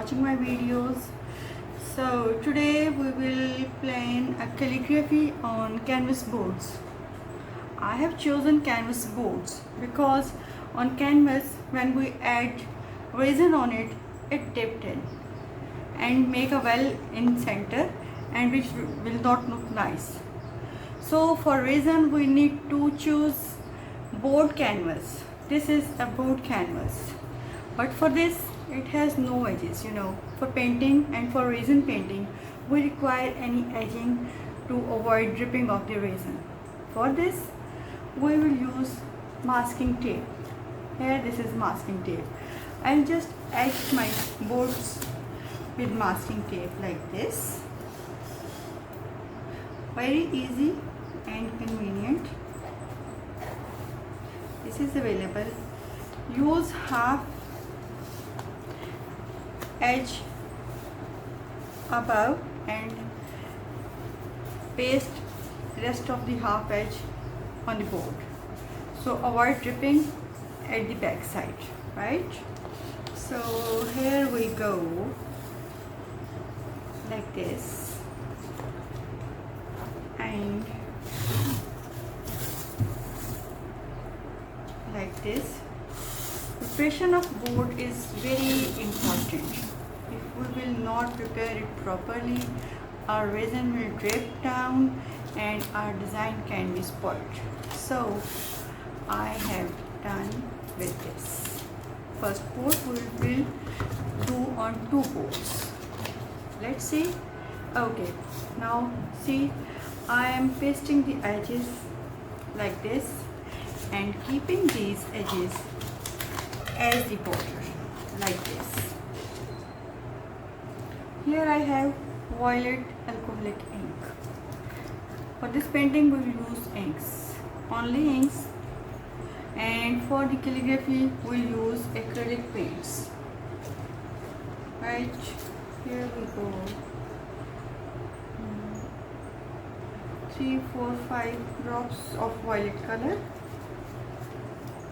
watching my videos. So today we will plan a calligraphy on canvas boards. I have chosen canvas boards because on canvas when we add resin on it, it dipped in and make a well in center and which will not look nice. So for resin we need to choose board canvas. This is a board canvas, but for this it has no edges. For painting and for resin painting we require any edging to avoid dripping of the resin. For this we will use masking tape. Here this is masking tape. I'll just etch my boards with masking tape like this. Very easy and convenient. This is available. Use half edge above and paste rest of the half edge on the board, so avoid dripping at the back side, right? So here we go, like this, and like this. Preparation of board is very important. If we will not prepare it properly, our resin will drip down and our design can be spoiled. So I have done with this. First board we will do on two boards. Let's see. Okay, now see, I am pasting the edges like this and keeping these edges as the border like this. Here I have violet alcoholic ink. For this painting we will use inks, only inks, and for the calligraphy we will use acrylic paints. Right, here we go. 3, 4, 5 drops of violet color,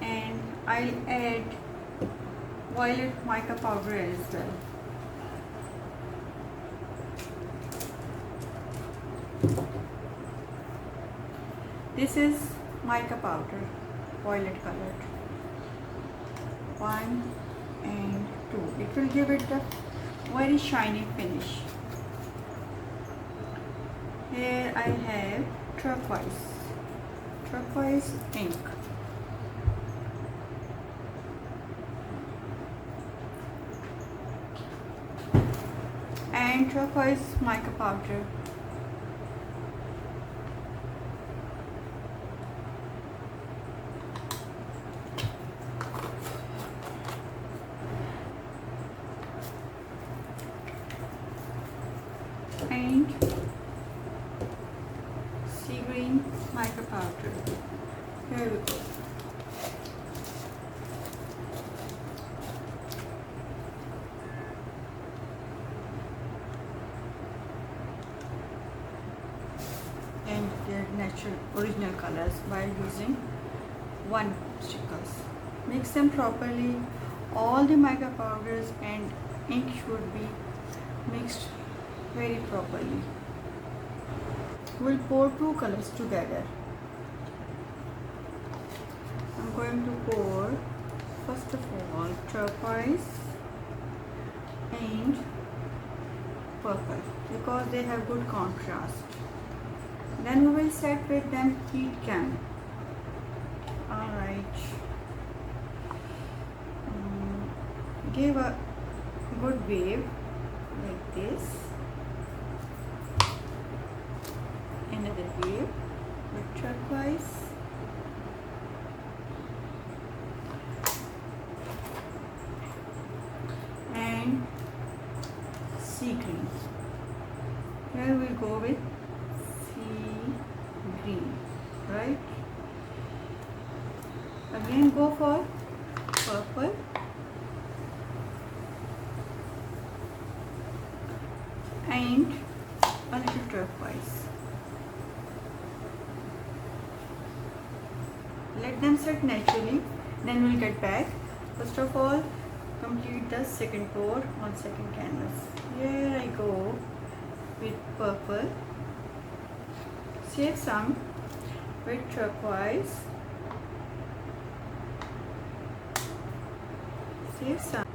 and I'll add violet mica powder as well. This is mica powder, violet colored. 1 and 2. It will give it a very shiny finish. Here I have turquoise ink. And turquoise mica powder. And sea green mica powder. Here we go. And their natural original colors by using one stickers. Mix them properly. All the mica powders and ink should be mixed very properly. We'll pour two colors together. I'm going to pour first of all turquoise and purple because they have good contrast. Then we will set with them heat cam. Alright. Give a good wave like this. Another wave with turquoise. And sea green. Here we go with sea green, right? Again go for purple. And a little turquoise. Let them set naturally, then we'll get back. First of all, complete the second board on second canvas. Here I go with purple, save some with turquoise, save some,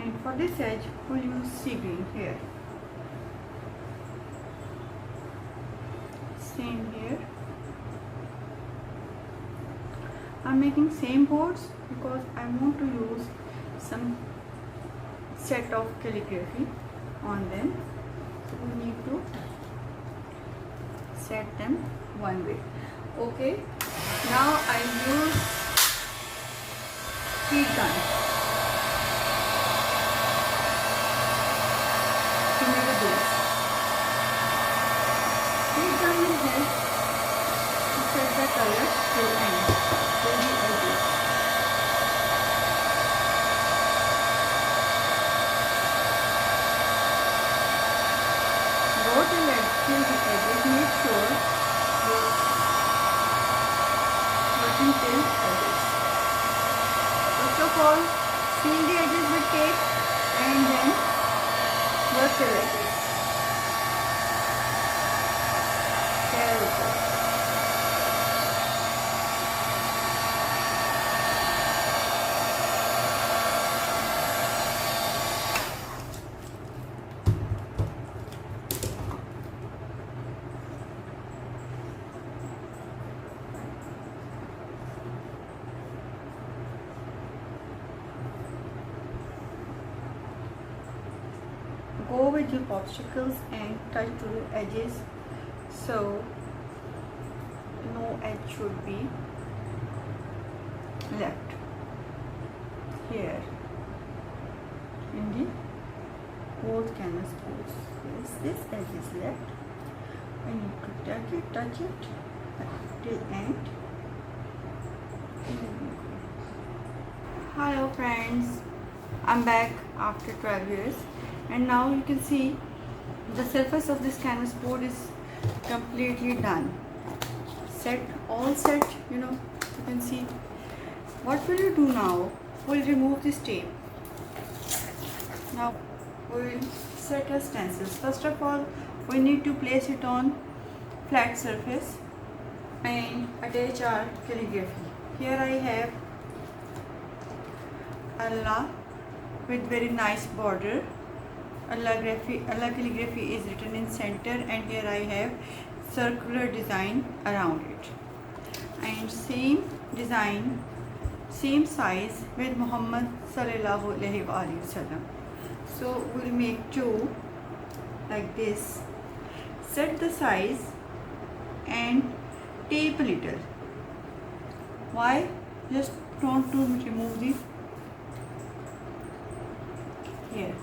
and for this edge we'll use sea green here. Same here. I'm making same boards because I want to use some set of calligraphy on them, so we need to set them one way. Okay, now I use heat gun to make a base. Heat gun will help to set the color till end, till the edges. Go till the edges, make sure you're working till edges. First of all, seal the edges with tape and then work till edges. There we go. Go with your obstacles and touch to the edges, so no edge should be left here in the both canvas boards. Yes, this edge is left. I need to touch it till end. Hello friends, I'm back after 12 years. And now you can see the surface of this canvas board is completely done. All set, you can see. What will you do now? We'll remove this tape. Now we'll set our stencils. First of all, we need to place it on flat surface and attach our calligraphy. Here I have Allah with very nice border. Allah calligraphy is written in center, and here I have circular design around it, and same design, same size with Muhammad sallallahu alaihi wasallam. So we'll make two like this, set the size and tape a little. Why? Just want to remove the here.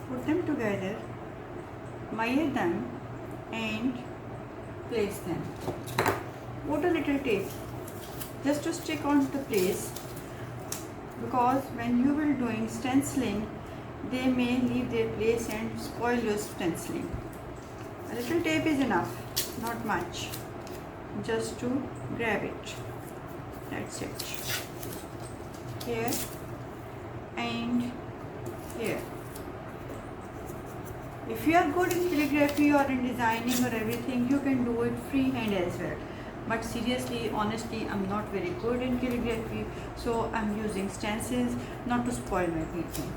Put them together, wire them and place them. Put a little tape just to stick on the place, because when you will doing stenciling, they may leave their place and spoil your stenciling. A little tape is enough, not much, just to grab it. That's it. Here and here. If you are good in calligraphy or in designing or everything, you can do it freehand as well. But seriously, honestly, I'm not very good in calligraphy, so I'm using stencils not to spoil my painting.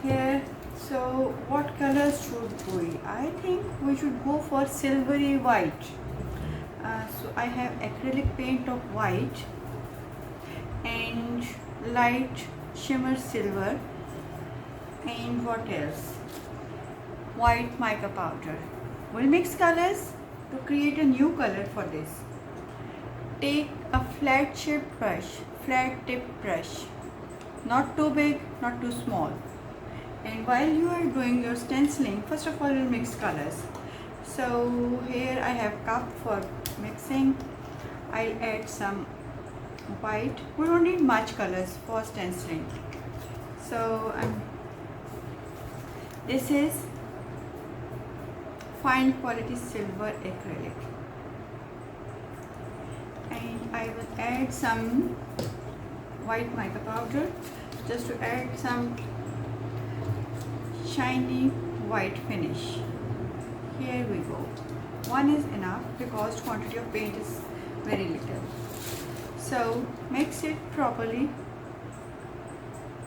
Here, so what colors should we? I think we should go for silvery white. So I have acrylic paint of white and light shimmer silver, and what else? White mica powder. We'll mix colors to create a new color for this. Take a flat shaped brush, flat tip brush, not too big, not too small. And while you are doing your stenciling, first of all you'll mix colors. So here I have cup for mixing. I'll add some white. We don't need much colors for stenciling. So this is fine quality silver acrylic, and I will add some white mica powder just to add some shiny white finish. Here we go. One is enough because quantity of paint is very little. So mix it properly,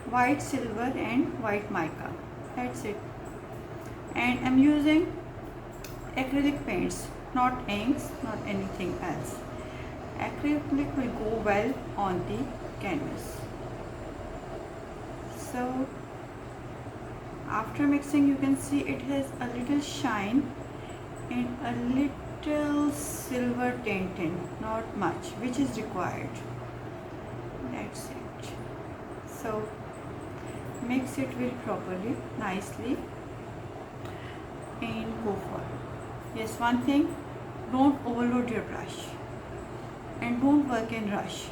white silver and white mica. That's it. And I'm using acrylic paints, not inks, not anything else. Acrylic will go well on the canvas. So after mixing, you can see it has a little shine and a little silver tinting, not much, which is required. That's it. So mix it very properly, nicely, and go for it. Yes, one thing, don't overload your brush and don't work in rush.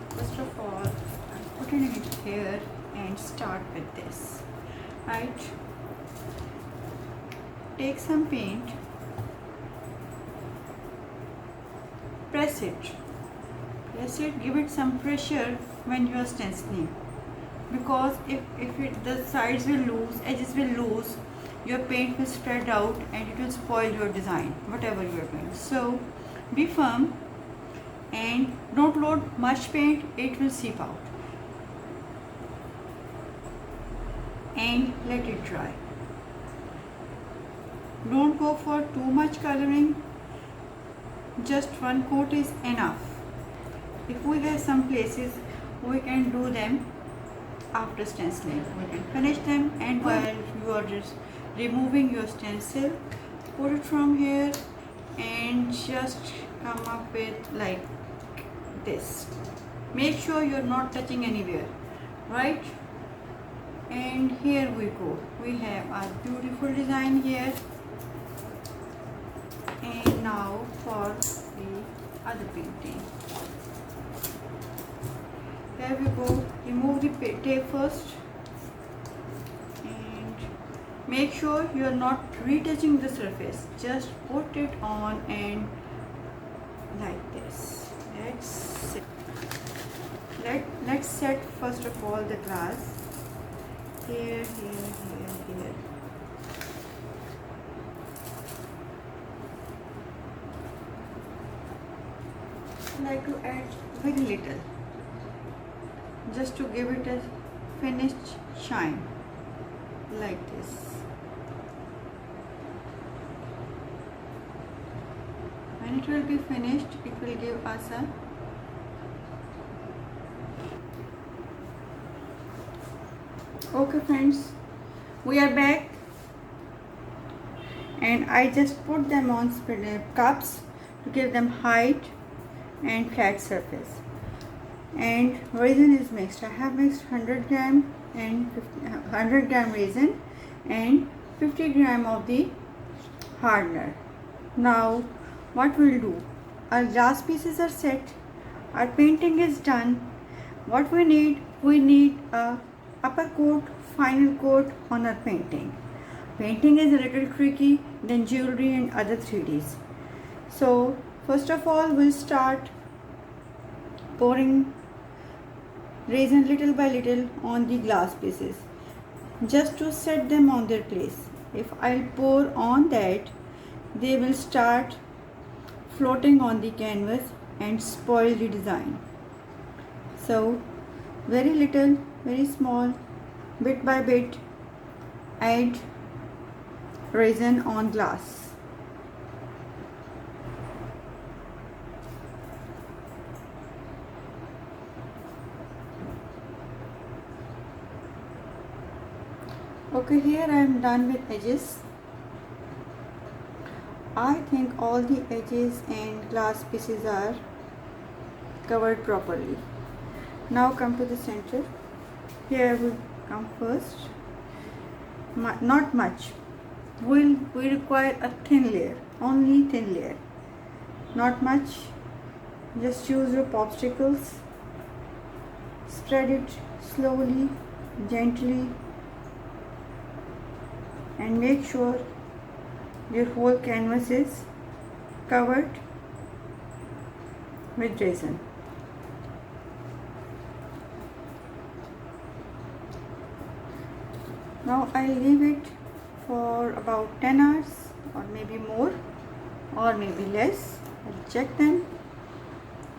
First of all, I'm putting it here and start with this. Right? Take some paint, press it, give it some pressure when you are stenciling, because if the sides will lose, edges will lose, your paint will spread out and it will spoil your design, whatever you are doing. So be firm and don't load much paint, it will seep out, and let it dry. Don't go for too much coloring, just one coat is enough. If we have some places, we can do them after stenciling. We can finish them, and while you are just removing your stencil, put it from here and just come up with like this. Make sure you're not touching anywhere, right? And here we go. We have a beautiful design here. And now for the other painting. There we go. Remove the tape first and make sure you are not retouching the surface. Just put it on and like this. Let's set first of all the glass. Here. I like to add very little, just to give it a finished shine, like this. When it will be finished, it will give us a okay friends, we are back, and I just put them on cups to give them height and flat surface. And resin is mixed. I have mixed 100 gram and 100 gram resin and 50 gram of the hardener. Now what we'll do, our glass pieces are set, our painting is done. What we need a upper coat, final coat on our painting. Painting is a little tricky than jewelry and other 3Ds. So first of all, we'll start pouring resin little by little on the glass pieces, just to set them on their place. If I'll pour on that, they will start floating on the canvas and spoil the design. So very little, very small, bit by bit, add resin on glass. Okay, here I am done with edges. I think all the edges and glass pieces are covered properly. Now come to the center. Here we come first. Not much. We require a thin layer, only thin layer. Not much. Just use your popsicles. Spread it slowly, gently, and make sure your whole canvas is covered with resin. Now I'll leave it for about 10 hours or maybe more or maybe less. I'll check them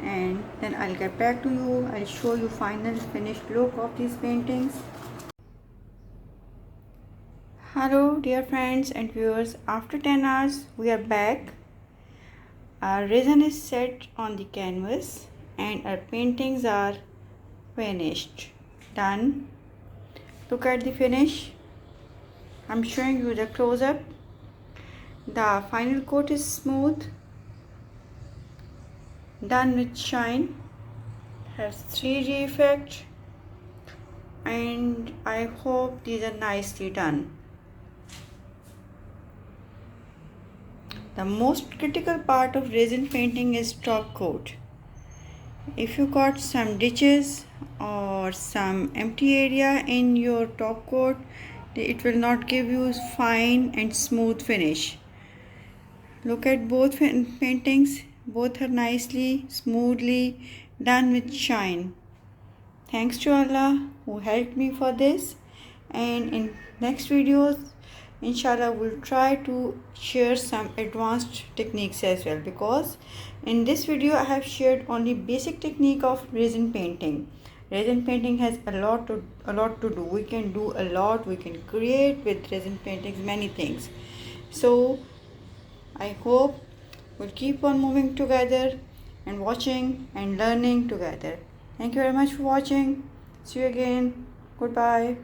and then I'll get back to you. I'll show you final finished look of these paintings. Hello dear friends and viewers, after 10 hours we are back. Our resin is set on the canvas and our paintings are finished, done. Look at the finish. I'm showing you the close-up. The final coat is smooth, done with shine, has 3D effect, and I hope these are nicely done. The most critical part of resin painting is top coat. If you got some ditches or some empty area in your top coat, it will not give you fine and smooth finish. Look at both paintings, both are nicely, smoothly done with shine. Thanks to Allah who helped me for this, and in next videos inshallah we'll try to share some advanced techniques as well, because in this video I have shared only basic technique of resin painting. Resin painting has a lot to do. We can do a lot. We can create with resin paintings many things. So I hope we'll keep on moving together and watching and learning together. Thank you very much for watching. See you again. Goodbye.